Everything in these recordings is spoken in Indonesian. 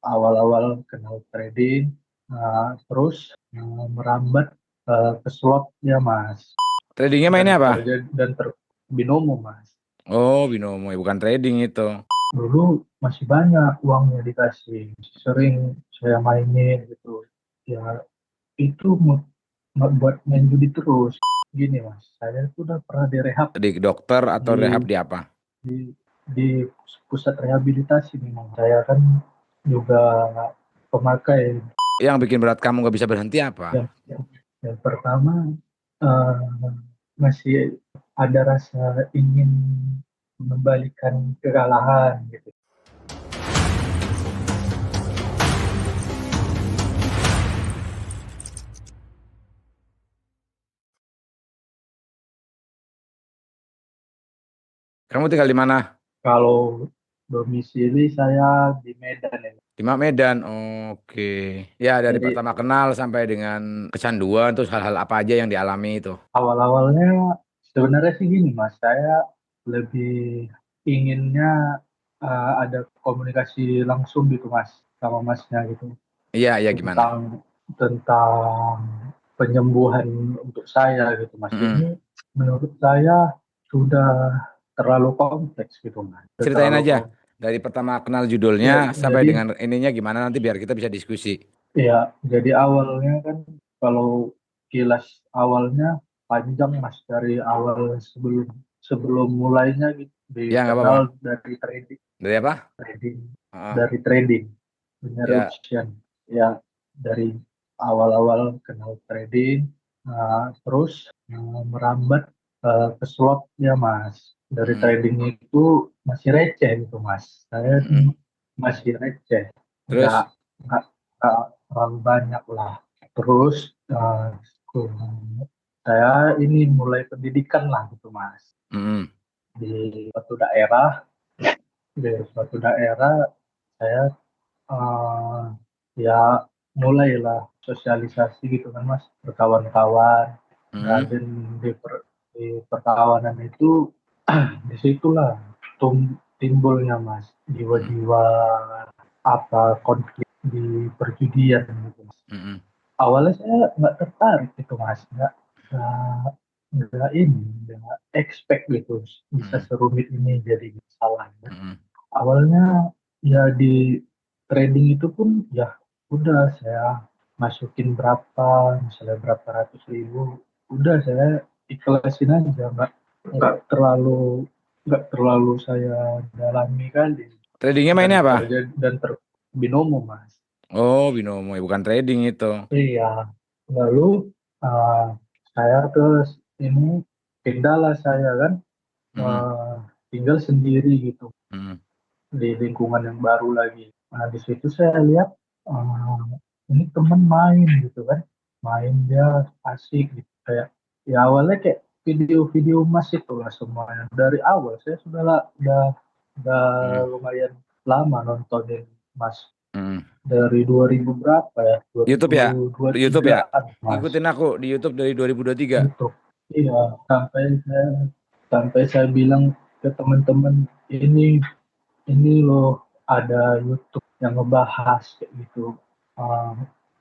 awal-awal kenal trading, terus merambat ke slot ya Mas, Tradingnya mainnya dan apa? binomo Mas. Oh, binomo, ya, bukan trading itu. Dulu masih banyak uangnya dikasih, sering saya mainin gitu. Ya itu buat main judi terus. Gini Mas, saya itu udah pernah direhab Di dokter atau rehab di di apa? di di pusat rehabilitasi memang. Saya kan juga pemakai. Yang bikin berat kamu nggak bisa berhenti apa? Yang pertama, eh, masih ada rasa ingin mengembalikan kekalahan gitu. Kamu tinggal di mana? Kalau domisili saya di Medan ya. Di Medan. Oke. Ya, dari Jadi pertama kenal sampai dengan kecanduan, terus hal-hal apa aja yang dialami itu? awal-awalnya sebenarnya sih gini Mas, saya lebih inginnya ada komunikasi langsung gitu Mas sama Masnya gitu, Iya, iya gimana? tentang tentang penyembuhan untuk saya gitu Mas. Mm-mm. Ini menurut saya sudah terlalu kompleks gitu Mas. Sudah Ceritain terlalu aja. kompleks. Dari pertama kenal judulnya Ya, sampai jadi dengan ininya gimana nanti biar kita bisa diskusi. jadi awalnya kan, kalau kilas awalnya panjang Mas, dari awal sebelum sebelum mulainya gitu, Ya, nggak apa-apa. dikenal dari trading Dari apa? trading Heeh. dari trading Ya. interruption ya, dari awal-awal kenal trading, terus merambat ke slot ya Mas. Dari Mm-mm. trading itu masih receh gitu Mas, saya Mm-mm. masih receh, nggak Terus? nggak nggak terlalu banyak lah. Terus saya ini mulai pendidikan lah gitu Mas, Mm-mm. di suatu daerah saya eh, ya mulailah sosialisasi gitu kan Mas, berkawan-kawan. Nah, Mm-mm. dan di perkawanan itu disitulah timbulnya Mas Mm-mm. jiwa-jiwa konflik di perjudian gitu Mas. Mm-mm. Awalnya saya nggak tertarik gitu Mas, nggak nggak expect gitu bisa Mm-mm. serumit ini jadi masalah. Mm-mm. Awalnya ya di trading itu pun ya udah saya masukin berapa, misalnya berapa ratus ribu, udah saya ikhlasin aja, nggak terlalu nggak terlalu saya dalami kali, Tradingnya dan mainnya apa? terjadi dan binomo Mas. Oh, binomo, ya, bukan trading itu. Iya, lalu uh, saya terus ini pindahlah saya kan, Mm-mm. uh, tinggal sendiri gitu Mm-mm. di lingkungan yang baru lagi. Nah, di situ saya lihat eh, ini temen main gitu kan, main dia asik gitu, kayak ya awalnya kayak video-video Mas itu lah semuanya. Dari awal saya sudah lah, udah Mm-mm. lumayan lama nontonin Mas, Mm-mm. dari 2000 berapa ya, YouTube ya? Di YouTube ya? 2023-an Mas. Ngikutin aku di YouTube dari 2023. YouTube. Iya, sampai saya bilang ke teman-teman, ini loh ada YouTube yang ngebahas kayak gitu. Eh,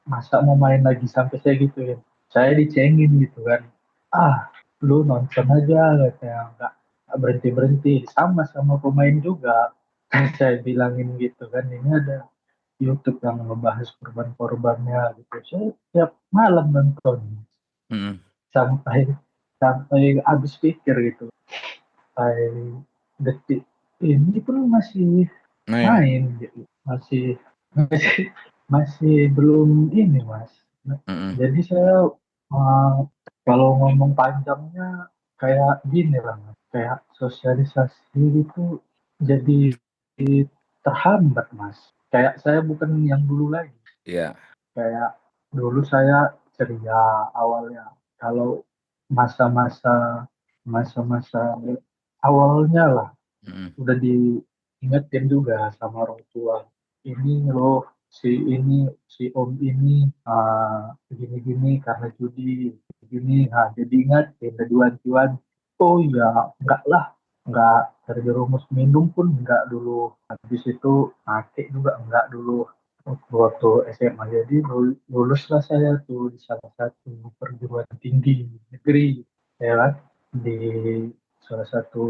Masa mau main lagi, sampai saya gitu ya. Saya dicengin gitu kan. Ah, lu nonton aja katanya, nggak berhenti berhenti, sama pemain juga. Saya bilangin gitu kan, ini ada YouTube yang ngebahas korban-korbannya gitu. Saya tiap malam nonton Mm-mm. sampai sampai habis pikir gitu. Sampai detik ini pun masih Main. main gitu, masih masih belum ini Mas. Nah, Mm-mm. jadi saya eh, kalau ngomong panjangnya kayak gini lah Mas, kayak sosialisasi itu jadi terhambat Mas, kayak saya bukan yang dulu lagi. Iya. Kayak dulu saya ceria awalnya, kalau masa-masa masa-masa awalnya lah, Mm-mm. udah diingetin juga sama orang tua, ini loh, si om ini gini-gini karena judi gini, nah jadi ingatin, jadi wanti-wanti. Oh ya, enggak lah, enggak terjerumus minum pun enggak dulu, habis itu pakai juga enggak dulu. waktu SMA. Jadi luluslah saya tuh di salah satu perguruan tinggi negeri, ya kan? Di salah satu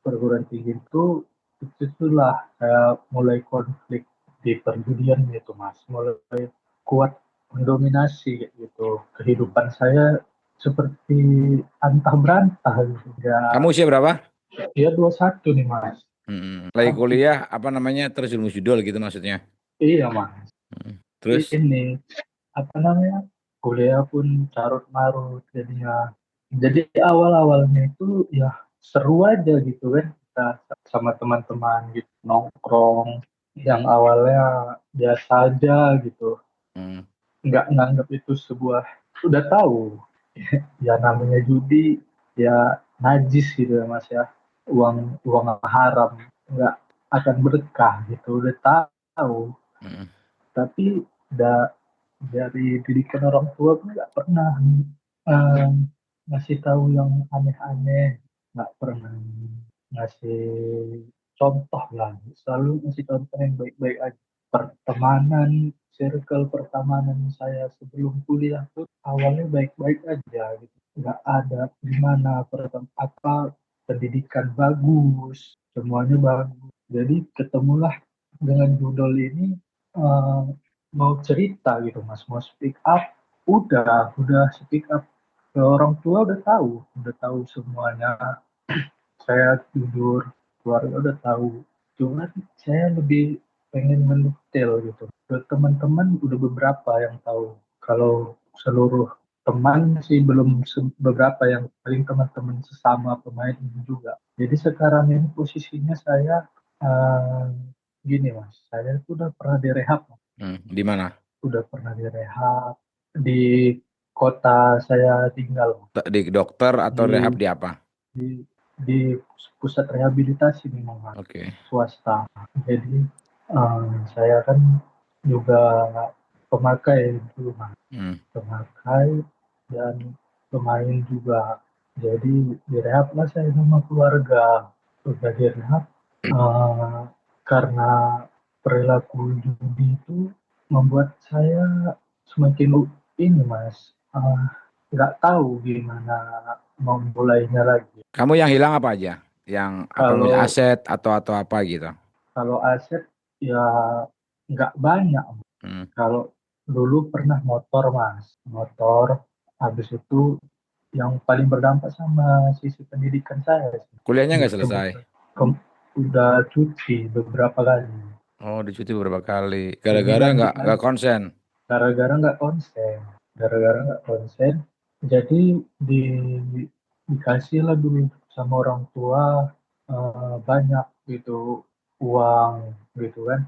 perguruan tinggi itu itulah saya mulai konflik di perjudian gitu mas, mulai kuat mendominasi kayak gitu. Kehidupan saya seperti antah berantah gitu. Kamu Ya, usia berapa? dia 21 nih mas. Lagi Tapi kuliah apa namanya terjerumus judul gitu maksudnya. iya mas, Mm. Terus, ini apa namanya, kuliah pun carut marut jadinya. Jadi awal-awalnya itu ya seru aja gitu kan, kita sama teman-teman gitu nongkrong, yang awalnya biasa aja gitu, mm, nggak nganggap itu sebuah, udah tahu ya namanya judi, ya najis gitu ya mas ya, uang uang haram, nggak akan berkah gitu, udah tahu. mm, Tapi da, dari didikan orang tua pun nggak pernah eh, ngasih tahu yang aneh-aneh, nggak pernah ngasih contoh lah, selalu ngasih contoh yang baik-baik aja. Pertemanan, circle pertemanan saya sebelum kuliah tuh awalnya baik-baik aja gitu, nggak ada gimana apa, pendidikan bagus, semuanya bagus. Jadi ketemulah dengan judul ini, eh, mau cerita gitu mas, mau speak up, udah speak up ke orang tua, udah tahu semuanya. Saya tidur, keluarga udah tahu, cuman saya lebih pengen mendetail gitu. Ke teman-teman udah beberapa yang tahu, kalau seluruh teman sih belum, beberapa yang paling teman-teman sesama pemain ini juga. Jadi sekarang ini posisinya saya, eh, gini mas, saya tuh udah pernah direhab, Di mana? udah pernah direhab di kota saya tinggal, Di dokter atau rehab di di apa? di di pusat rehabilitasi memang Mas, Oke. swasta. Jadi saya kan juga pemakai dulu Mas, Hmm. pemakai dan pemain juga. Jadi direhab lah saya sama keluarga. Udah direhab, eh, karena perilaku judi itu membuat saya semakin ini Mas, nggak tahu gimana mau mulainya lagi. Kamu yang hilang apa aja? Yang apa namanya Kalau aset atau apa gitu? kalau aset ya nggak banyak. Hmm. Kalau dulu pernah motor mas, motor, habis itu yang paling berdampak sama sisi pendidikan saya sih. Kuliahnya nggak selesai. Udah cuti beberapa kali, Oh, dicuti beberapa kali. ini Gara-gara lanjut nggak lagi konsen. gara-gara nggak konsen, gara-gara nggak konsen, jadi di dikasih lah dulu sama orang tua, banyak gitu uang gitu kan,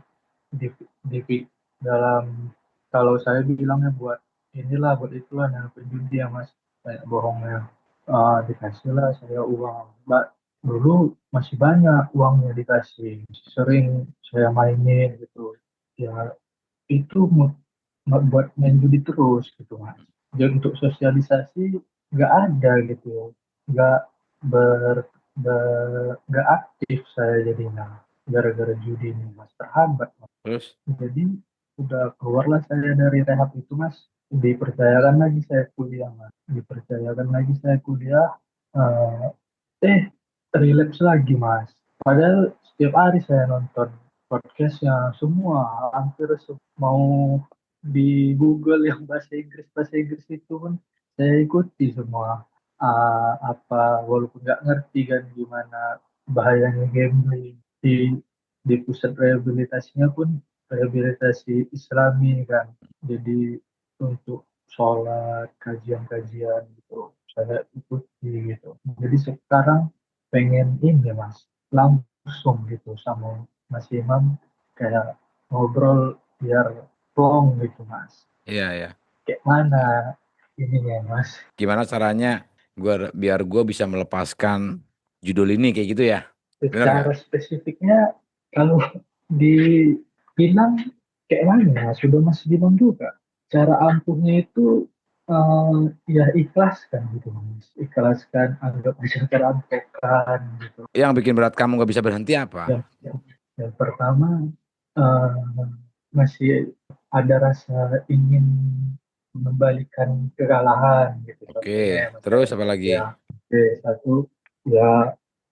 di, di dalam, kalau saya bilangnya buat inilah buat itulah yang penjudi ya mas, kayak bohongnya. Dikasih lah saya uang mbak, dulu masih banyak uangnya dikasih, sering saya mainin gitu ya, itu buat main judi terus gitu mas. Jadi untuk sosialisasi nggak ada gitu, nggak ber, nggak aktif saya jadinya, gara-gara judi ini mas, terhambat mas. Terus? Jadi udah keluarlah saya dari rehab itu mas, dipercayakan lagi saya kuliah mas, dipercayakan lagi saya kuliah, eh, eh relapse lagi mas. Padahal setiap hari saya nonton podcastnya semua, hampir mau di Google yang bahasa Inggris itu pun saya ikuti semua. Apa walaupun nggak ngerti kan gimana bahayanya gambling, di pusat rehabilitasinya pun rehabilitasi Islami kan. Jadi untuk sholat, kajian-kajian gitu saya ikuti gitu. Jadi sekarang pengen ini mas, langsung gitu sama Mas Imam, kayak ngobrol biar plong gitu mas, Iya, ya. kayak mana ininya mas. Gimana caranya biar gue bisa melepaskan judul ini kayak gitu ya? Bener nggak? Secara spesifiknya kalau dibilang kayak mana, sudah Mas bilang juga. Cara ampuhnya itu, ya ikhlaskan gitu Mas. Ikhlaskan, anggap aja terampuhkan gitu. Yang bikin berat kamu nggak bisa berhenti apa? Yang, yang pertama, eh, masih ada rasa ingin mengembalikan kekalahan gitu Oke, contohnya terus macam apa lagi? ya oke satu ya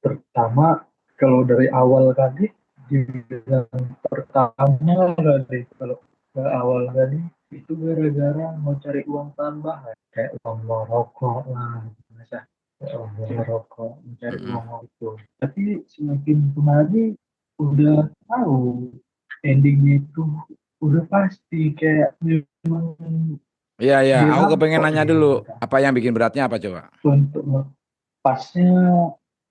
pertama kalau dari awal kali dibilang pertama kali kalau ke awal kali itu gara-gara mau cari uang tambahan kayak uang rokok lah masa uang rokok mencari Mm-mm. uang itu tapi semakin kemari udah tahu endingnya itu udah pasti kayak memang Iya, iya, aku kepengen dirampok nanya gitu dulu, kan. apa yang bikin beratnya apa coba? Untuk pasnya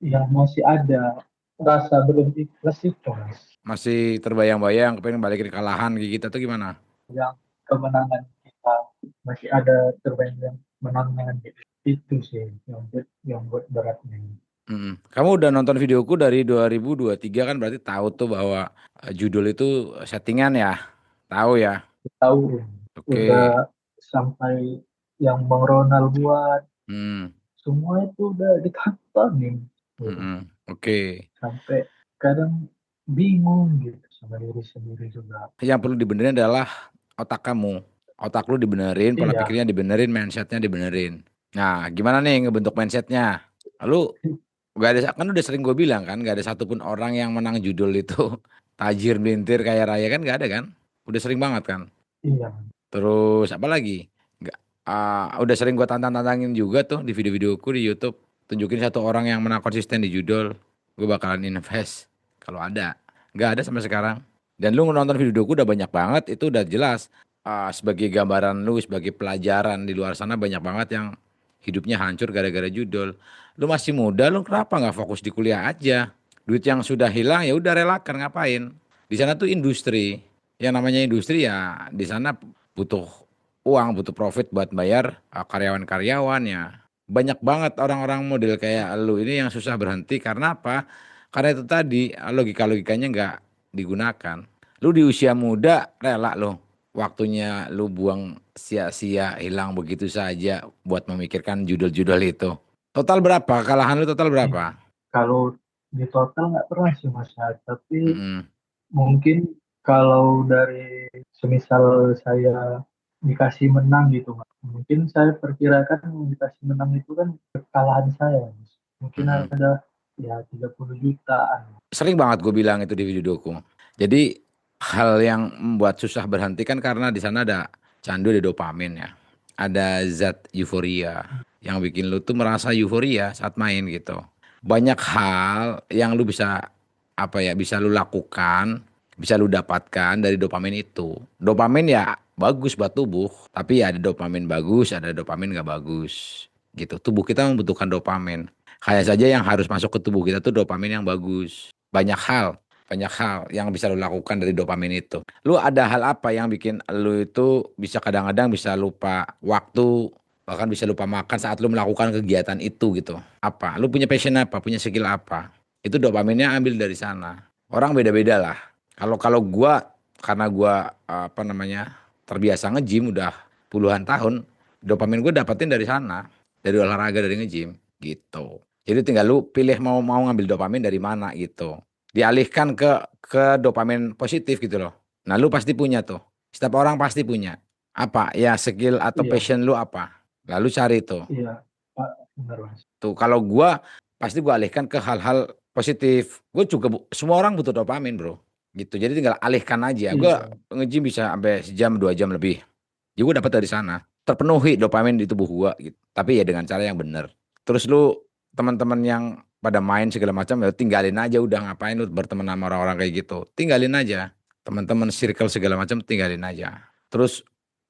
ya masih ada rasa belum ikhlas itu mas Masih terbayang-bayang, kepengen balikin kekalahan kayak gitu atau gimana? yang kemenangan kita masih ada terbayang menangan gitu. Itu sih yang buat beratnya. Mm-mm. Kamu udah nonton videoku dari 2023 kan berarti tahu tuh bahwa judul itu settingan ya, tahu ya? Tahu Oke. udah sampai yang Bang Ronald buat Hmm. semua itu udah ditontonin udah Mm-mm. Oke. sampai kadang bingung gitu sama diri sendiri juga. Yang perlu dibenerin adalah otak kamu. Otak lu dibenerin, pola Iya, pikirnya dibenerin, mindsetnya dibenerin. Nah, gimana nih ngebentuk mindsetnya? Lu gak ada, kan udah sering gue bilang kan, gak ada satupun orang yang menang judul itu tajir, melintir, kaya raya kan gak ada kan? Udah sering banget kan? iya, Terus apa lagi? Nggak, udah sering gue tantang-tantangin juga tuh di video-videoku di YouTube. Tunjukin satu orang yang menang konsisten di judul. Gue bakalan invest. Kalau ada. Nggak ada sampai sekarang. Dan lu nonton videoku udah banyak banget. Itu udah jelas. Sebagai gambaran lu, sebagai pelajaran di luar sana banyak banget yang hidupnya hancur gara-gara judul. Lu masih muda, lu kenapa nggak fokus di kuliah aja? Duit yang sudah hilang ya udah relakan ngapain? Di sana tuh industri. Yang namanya industri ya di sana butuh uang, butuh profit buat bayar karyawan-karyawannya. Banyak banget orang-orang model kayak lu ini yang susah berhenti karena apa? Karena itu tadi logika-logikanya nggak digunakan. Lu di usia muda rela lo waktunya lu buang sia-sia hilang begitu saja buat memikirkan judul-judul itu. Total berapa? Kekalahan lu total iya. berapa? Kalau di total nggak pernah sih Mas, ya. Tapi Mm-mm. mungkin kalau dari semisal saya dikasih menang gitu Mas. Mungkin saya perkirakan yang dikasih menang itu kan kekalahan saya Mas. Mungkin Mm-mm. ada ya 30 jutaan. Sering banget gue bilang itu di videoku. Jadi hal yang membuat susah berhenti kan karena di sana ada candu, ada dopamin ya. Ada zat euforia yang bikin lu tuh merasa euforia saat main gitu. Banyak hal yang lu bisa apa ya bisa lu lakukan, bisa lu dapatkan dari dopamin itu. Dopamin ya bagus buat tubuh, tapi ya ada dopamin bagus, ada dopamin nggak bagus gitu. Tubuh kita membutuhkan dopamin. Kayak saja yang harus masuk ke tubuh kita tuh dopamin yang bagus. Banyak hal yang bisa lu lakukan dari dopamin itu. Lu ada hal apa yang bikin lu itu bisa kadang-kadang bisa lupa waktu, bahkan bisa lupa makan saat lu melakukan kegiatan itu gitu. Apa? Lu punya passion apa? Punya skill apa? Itu dopaminnya ambil dari sana. Orang beda-beda lah. Kalau gua karena gua apa namanya terbiasa nge-gym udah puluhan tahun, dopamin gue dapetin dari sana, dari olahraga, dari nge-gym gitu. Jadi tinggal lu pilih mau mau ngambil dopamin dari mana gitu. Dialihkan ke dopamin positif gitu loh. Nah, lu pasti punya tuh. Setiap orang pasti punya. Apa? Ya skill atau Iya, passion lu apa? Lalu cari tuh. iya, Pak, benar Mas. Tuh, kalau gua pasti gua alihkan ke hal-hal positif. Gue juga semua orang butuh dopamin, Bro. Gitu. Jadi tinggal alihkan aja. Gua Iya, nge-gym bisa sampai sejam 2 jam lebih. Ya gue dapat dari sana. Terpenuhi dopamin di tubuh gua gitu. Tapi ya dengan cara yang benar. Terus lu teman-teman yang pada main segala macam ya tinggalin aja udah ngapain lu berteman sama orang-orang kayak gitu. Tinggalin aja. Teman-teman circle segala macam tinggalin aja. Terus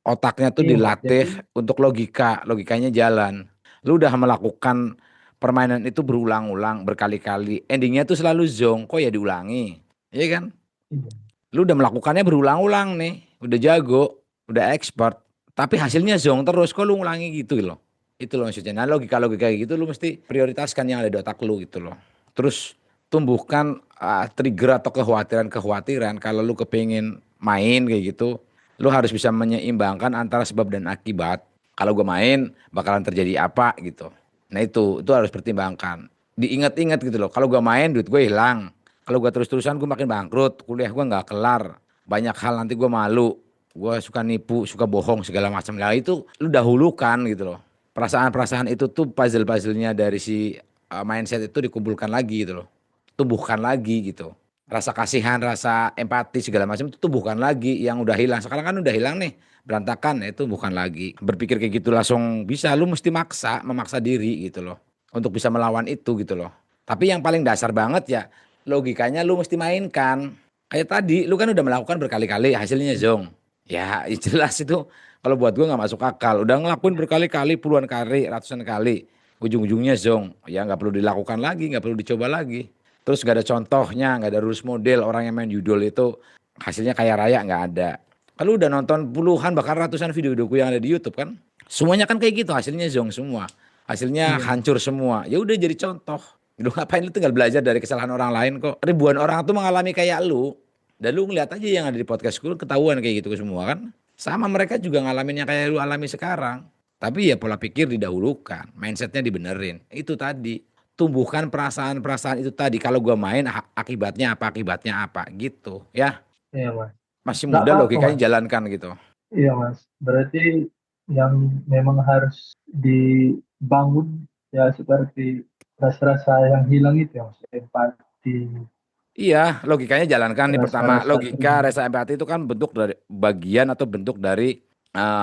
otaknya tuh iya Mas. Jadi dilatih untuk logikanya jalan. Lu udah melakukan permainan itu berulang-ulang, berkali-kali. Endingnya tuh selalu zonk, kok ya diulangi. Iya kan? iya, Lu udah melakukannya berulang-ulang nih, udah jago, udah expert, tapi hasilnya zonk terus, kok lu ngulangi gitu loh. Itu loh maksudnya. Nah logika-logika kayak gitu lu mesti prioritaskan yang ada di otak lu gitu loh. Terus tumbuhkan trigger atau kekhawatiran-kekhawatiran kalau lu kepingin main kayak gitu, lu harus bisa menyeimbangkan antara sebab dan akibat. Kalau gue main bakalan terjadi apa gitu. Nah itu harus pertimbangkan. Diingat-ingat gitu loh. Kalau gue main duit gue hilang. Kalau gue terus-terusan gue makin bangkrut. Kuliah gue nggak kelar. banyak hal nanti gue malu, gue suka nipu, suka bohong segala macam. Lah itu lu dahulukan gitu loh. Perasaan-perasaan itu tuh puzzle-puzzlenya dari si mindset itu dikumpulkan lagi gitu loh. Tumbuhkan lagi gitu. Rasa kasihan, rasa empati segala macam itu tumbuhkan lagi yang udah hilang. Sekarang kan udah hilang nih, berantakan, ya itu bukan lagi. Berpikir kayak gitu langsung bisa, lu mesti memaksa diri gitu loh. Untuk bisa melawan itu gitu loh. Tapi yang paling dasar banget ya, logikanya lu mesti mainkan. Kayak tadi, lu kan udah melakukan berkali-kali, hasilnya zong. Ya, jelas itu kalau buat gua nggak masuk akal. Udah ngelakuin berkali-kali, puluhan kali, ratusan kali. Ujung-ujungnya zong. Ya nggak perlu dilakukan lagi, nggak perlu dicoba lagi. Terus nggak ada contohnya, nggak ada rules model. Orang yang main judul itu hasilnya kaya raya nggak ada. Kalau udah nonton puluhan bahkan ratusan video-videoku yang ada di YouTube kan, semuanya kan kayak gitu, hasilnya zong semua. Hasilnya Iya, hancur semua. Ya udah jadi contoh. Lu ngapain, lu tinggal belajar dari kesalahan orang lain kok. Ribuan orang tuh mengalami kayak lu. Dan lu ngeliat aja yang ada di podcast gue ketahuan kayak gitu semua kan. Sama mereka juga ngalamin yang kayak lu alami sekarang. Tapi ya pola pikir didahulukan, mindsetnya dibenerin. Itu tadi, tumbuhkan perasaan-perasaan itu tadi. Kalau gua main akibatnya apa gitu ya. iya mas. Masih Nggak muda apa-apa logikanya mas. jalankan gitu. Iya mas. Berarti yang memang harus dibangun ya seperti rasa-rasa yang hilang itu ya mas. Empati, Iya, logikanya jalankan nih pertama. rasa-rasa Logika, rasa empati itu kan bentuk dari bagian atau bentuk dari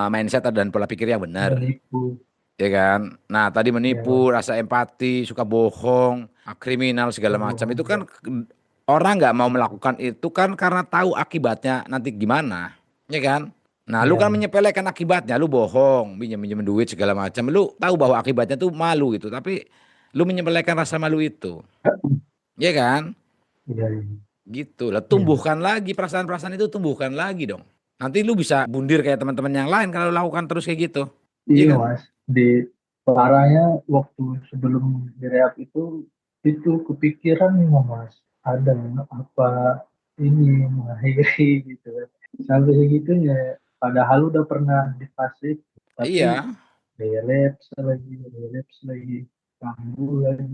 mindset dan pola pikir yang benar, menipu. ya kan? Nah, tadi Iya mas. menipu, rasa empati, suka bohong, kriminal segala macam itu Kebohongan. kan Ya. orang nggak mau melakukan itu kan karena tahu akibatnya nanti gimana, ya kan? Nah, lu Iya kan mas. menyepelekan akibatnya, lu bohong, minjem duit segala macam, lu tahu bahwa akibatnya tuh malu gitu, tapi lu menyepelekan rasa malu itu, ya kan? Iya, iya. Gitu lah, Iya, Mas. tumbuhkan lagi perasaan-perasaan itu, tumbuhkan lagi dong. Nanti lu bisa bundir kayak teman-teman yang lain kalau lakukan terus kayak gitu. Iya Iya kan? mas, di parahnya waktu sebelum direhab itu kepikiran nih mas, ada apa ini mengakhiri gitu kan. Sampai segitunya, padahal udah pernah di fase itu, tapi Iya, relapse lagi, kambuh lagi,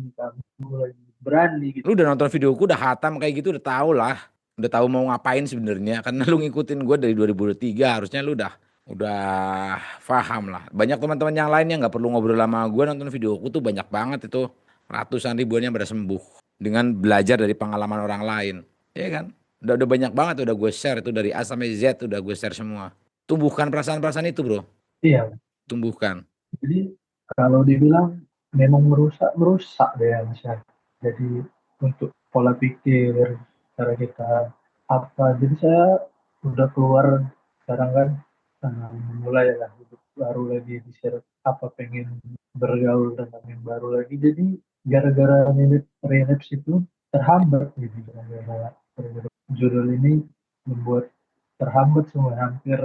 berani gitu. lu udah nonton videoku udah hatam kayak gitu udah tahu lah. Udah tahu mau ngapain sebenarnya karena lu ngikutin gue dari 2023 harusnya lu udah paham lah. Banyak teman-teman yang lain yang nggak perlu ngobrol sama gue nonton videoku tuh banyak banget itu ratusan ribuan yang pada sembuh dengan belajar dari pengalaman orang lain. Iya kan? Udah banyak banget udah gue share itu dari A sampai Z udah gue share semua. Tumbuhkan perasaan-perasaan itu, Bro. Iya, Tumbuhkan. jadi kalau dibilang memang merusak merusak deh ya mas ya. Jadi untuk pola pikir, cara kita apa, jadi saya udah keluar sekarang kan, mulai lah hidup baru lagi di apa pengen bergaul dengan yang baru lagi, jadi gara-gara relapse itu terhambat gitu, gara-gara judul ini membuat terhambat semua, hampir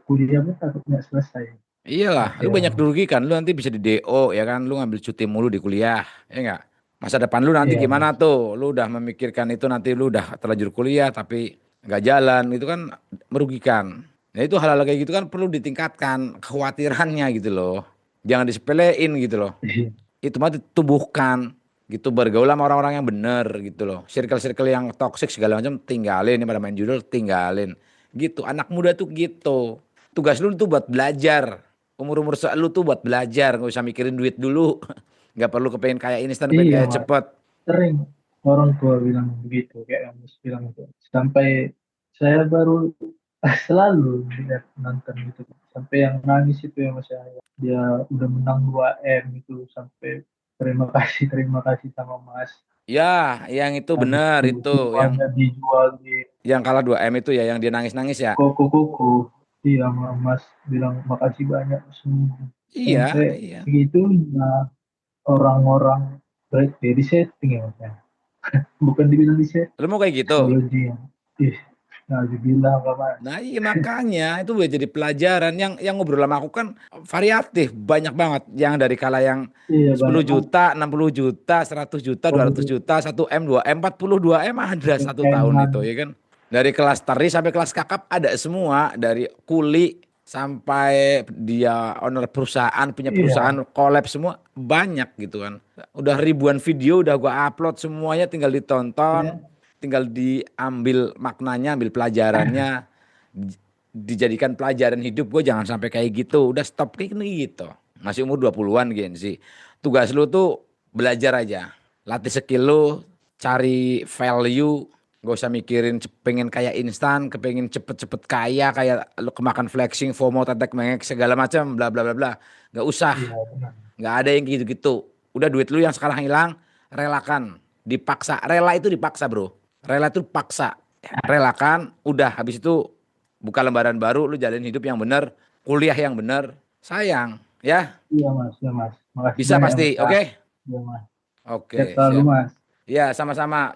kuliah pun takut nggak selesai Iyalah, lu banyak akhirnya. dirugikan. Lu nanti bisa di DO ya kan, lu ngambil cuti mulu di kuliah, ya enggak? Masa depan lu nanti Iya gimana mas. tuh? Lu udah memikirkan itu nanti lu udah terlanjur kuliah tapi nggak jalan, itu kan merugikan. Nah itu hal-hal kayak gitu kan perlu ditingkatkan kekhawatirannya gitu loh. Jangan disepelein gitu loh. Iya. Itu mah ditumbuhkan gitu, bergaul sama orang-orang yang bener gitu loh. Circle-circle yang toxic segala macam tinggalin, ini pada main judul tinggalin. Gitu, anak muda tuh gitu. Tugas lu tuh buat belajar. Umur-umur lu tuh buat belajar, nggak usah mikirin duit dulu. Nggak perlu kepengen kaya instan, pengen Iya kaya mas, cepet. sering orang tua bilang begitu, kayak yang mas bilang itu. Sampai saya baru selalu lihat nonton gitu, sampai yang nangis itu ya mas ya, dia udah menang 2M itu, sampai terima kasih sama mas, Ya, yang itu habis bener itu itu, yang semuanya dijual di kalah 2M itu ya, yang dia nangis-nangis ya. koko-koko. Iya mas bilang makasih banyak semua, Iya, sampai iya. segitu. Nah, orang-orang berarti di setting ya mas ya, bukan dibilang di setting, Lu mau kayak gitu? psikologi yang ih, nah dibilang apa mas. Nah iya makanya itu udah jadi pelajaran yang ngobrol sama aku kan variatif banyak banget yang dari kala yang Iya 10 banyak kan, juta, 60 juta, 100 juta, 200 produk juta, 1M, 2M, 42M ada satu tahun eman. itu ya kan. Dari kelas teri sampai kelas kakap ada semua, dari kuli sampai dia owner perusahaan, punya Iya, perusahaan collab semua banyak gitu kan. Udah ribuan video udah gua upload semuanya tinggal ditonton, iya, tinggal diambil maknanya, ambil pelajarannya. dijadikan pelajaran hidup gue, jangan sampai kayak gitu. Udah stop kayak gitu. Masih umur 20-an Gen sih. Tugas lu tuh belajar aja. Latih skill lu, cari value, gak usah mikirin pengen kaya instan, kepengen cepet-cepet kaya kayak lu kemakan flexing, FOMO, tetek mengek segala macam bla bla bla bla. Gak usah. Iya benar. Gak ada yang gitu-gitu. Udah duit lu yang sekarang hilang, relakan. Dipaksa. Rela itu dipaksa, bro. Rela itu paksa. Relakan, udah habis itu buka lembaran baru, lu jalin hidup yang bener, kuliah yang bener. Sayang, ya. Iya Mas, ya Mas. Makasih Bisa banyak pasti, Mas ya. oke? Iya Mas. Sehat Oke, selalu siap. Mas. Ya, sama-sama.